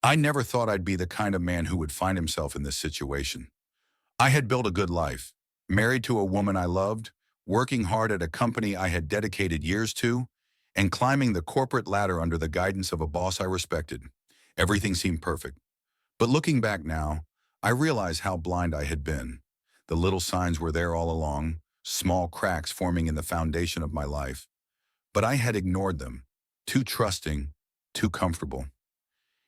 I never thought I'd be the kind of man who would find himself in this situation. I had built a good life, married to a woman I loved, working hard at a company I had dedicated years to, and climbing the corporate ladder under the guidance of a boss I respected. Everything seemed perfect. But looking back now, I realize how blind I had been. The little signs were there all along, small cracks forming in the foundation of my life. But I had ignored them, too trusting, too comfortable.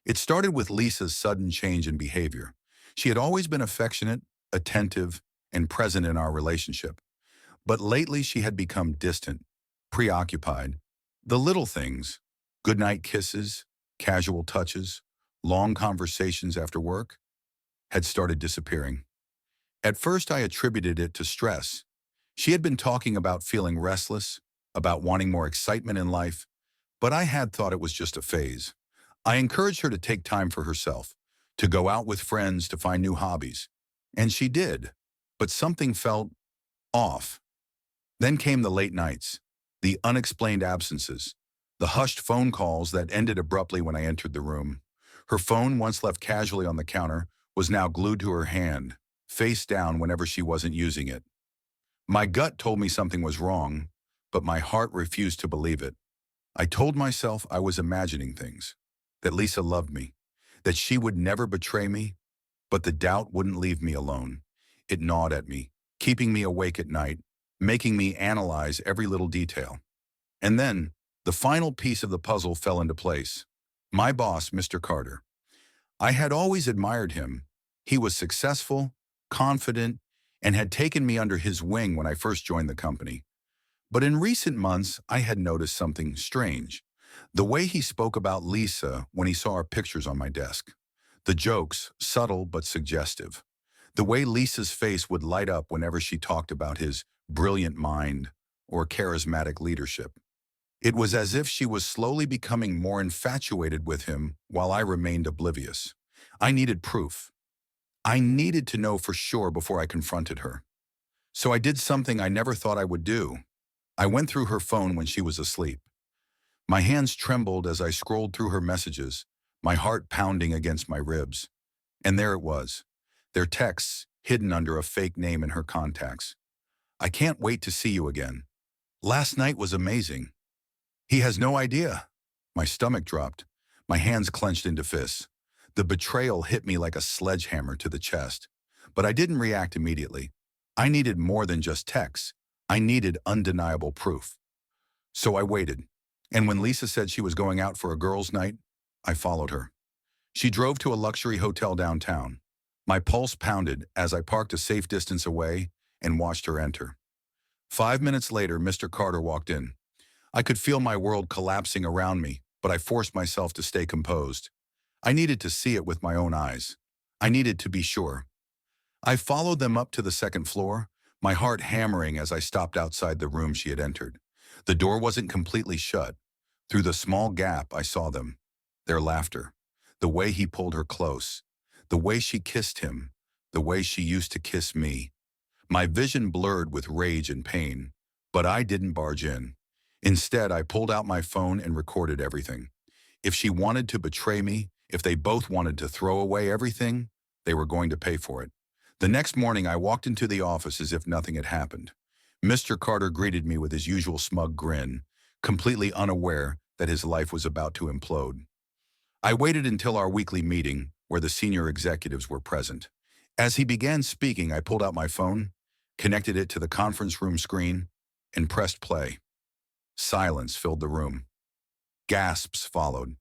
It started with Lisa's sudden change in behavior. She had always been affectionate, attentive, and present in our relationship. But lately she had become distant, preoccupied. The little things, goodnight kisses, casual touches, long conversations after work, had started disappearing. At first I attributed it to stress. She had been talking about feeling restless, about wanting more excitement in life, but I had thought it was just a phase. I encouraged her to take time for herself, to go out with friends, to find new hobbies. And she did, but something felt off. Then came the late nights, the unexplained absences, the hushed phone calls that ended abruptly when I entered the room. Her phone, once left casually on the counter, was now glued to her hand, face down whenever she wasn't using it. My gut told me something was wrong, but my heart refused to believe it. I told myself I was imagining things, that Lisa loved me, that she would never betray me, but the doubt wouldn't leave me alone. It gnawed at me, keeping me awake at night, making me analyze every little detail. And then, the final piece of the puzzle fell into place. My boss, Mr. Carter. I had always admired him. He was successful, confident, and had taken me under his wing when I first joined the company. But in recent months, I had noticed something strange. The way he spoke about Lisa when he saw her pictures on my desk. The jokes, subtle but suggestive. The way Lisa's face would light up whenever she talked about his brilliant mind or charismatic leadership. It was as if she was slowly becoming more infatuated with him while I remained oblivious. I needed proof. I needed to know for sure before I confronted her. So I did something I never thought I would do. I went through her phone when she was asleep. My hands trembled as I scrolled through her messages, my heart pounding against my ribs. And there it was, their texts hidden under a fake name in her contacts. I can't wait to see you again. Last night was amazing. He has no idea. My stomach dropped. My hands clenched into fists. The betrayal hit me like a sledgehammer to the chest. But I didn't react immediately. I needed more than just texts. I needed undeniable proof. So I waited. And when Lisa said she was going out for a girls' night, I followed her. She drove to a luxury hotel downtown. My pulse pounded as I parked a safe distance away and watched her enter. 5 minutes later, Mr. Carter walked in. I could feel my world collapsing around me, but I forced myself to stay composed. I needed to see it with my own eyes. I needed to be sure. I followed them up to the second floor, my heart hammering as I stopped outside the room she had entered. The door wasn't completely shut. Through the small gap, I saw them. Their laughter. The way he pulled her close. The way she kissed him. The way she used to kiss me. My vision blurred with rage and pain, but I didn't barge in. Instead, I pulled out my phone and recorded everything. If she wanted to betray me, if they both wanted to throw away everything, they were going to pay for it. The next morning, I walked into the office as if nothing had happened. Mr. Carter greeted me with his usual smug grin, completely unaware that his life was about to implode. I waited until our weekly meeting, where the senior executives were present. As he began speaking, I pulled out my phone, connected it to the conference room screen, and pressed play. Silence filled the room. Gasps followed.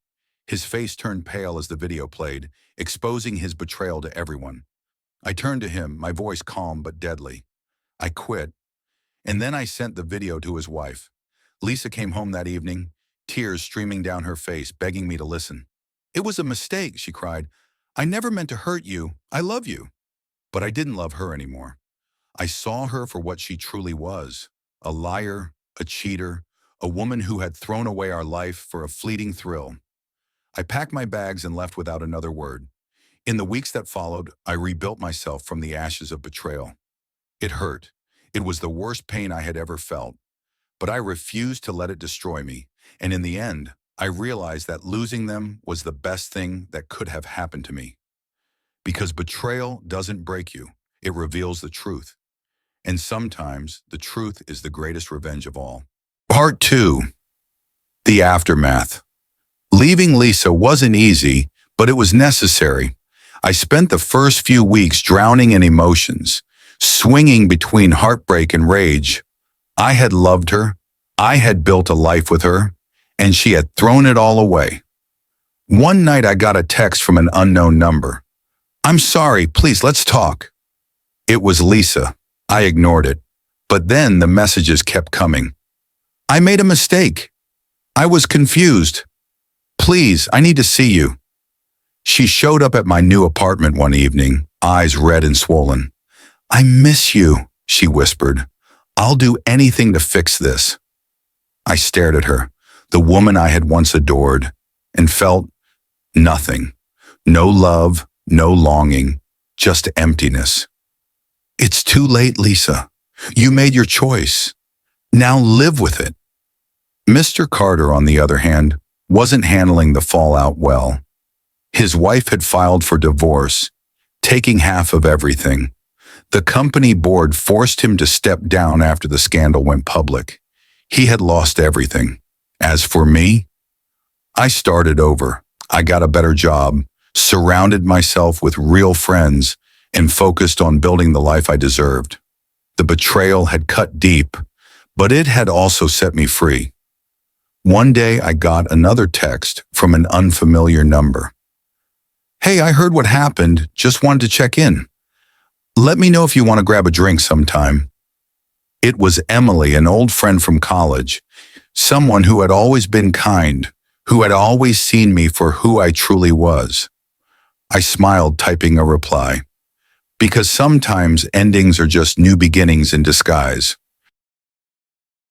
His face turned pale as the video played, exposing his betrayal to everyone. I turned to him, my voice calm but deadly. I quit. And then I sent the video to his wife. Lisa came home that evening, tears streaming down her face, begging me to listen. "It was a mistake," she cried. "I never meant to hurt you. I love you." But I didn't love her anymore. I saw her for what she truly was, a liar, a cheater, a woman who had thrown away our life for a fleeting thrill. I packed my bags and left without another word. In the weeks that followed, I rebuilt myself from the ashes of betrayal. It hurt. It was the worst pain I had ever felt. But I refused to let it destroy me, and in the end, I realized that losing them was the best thing that could have happened to me. Because betrayal doesn't break you, it reveals the truth. And sometimes the truth is the greatest revenge of all. Part 2. The Aftermath. Leaving Lisa wasn't easy, but it was necessary. I spent the first few weeks drowning in emotions, swinging between heartbreak and rage. I had loved her, I had built a life with her, and she had thrown it all away. One night I got a text from an unknown number. "I'm sorry, please let's talk." It was Lisa. I ignored it, but then the messages kept coming. "I made a mistake. I was confused. Please, I need to see you." She showed up at my new apartment one evening, eyes red and swollen. "I miss you," she whispered. "I'll do anything to fix this." I stared at her, the woman I had once adored, and felt nothing. No love, no longing, just emptiness. "It's too late, Lisa. You made your choice. Now live with it." Mr. Carter, on the other hand, wasn't handling the fallout well. His wife had filed for divorce, taking half of everything. The company board forced him to step down after the scandal went public. He had lost everything. As for me, I started over. I got a better job, surrounded myself with real friends, and focused on building the life I deserved. The betrayal had cut deep, but it had also set me free. One day I got another text from an unfamiliar number. "Hey, I heard what happened, just wanted to check in. Let me know if you want to grab a drink sometime." It was Emily, an old friend from college, someone who had always been kind, who had always seen me for who I truly was. I smiled, typing a reply. Because sometimes endings are just new beginnings in disguise.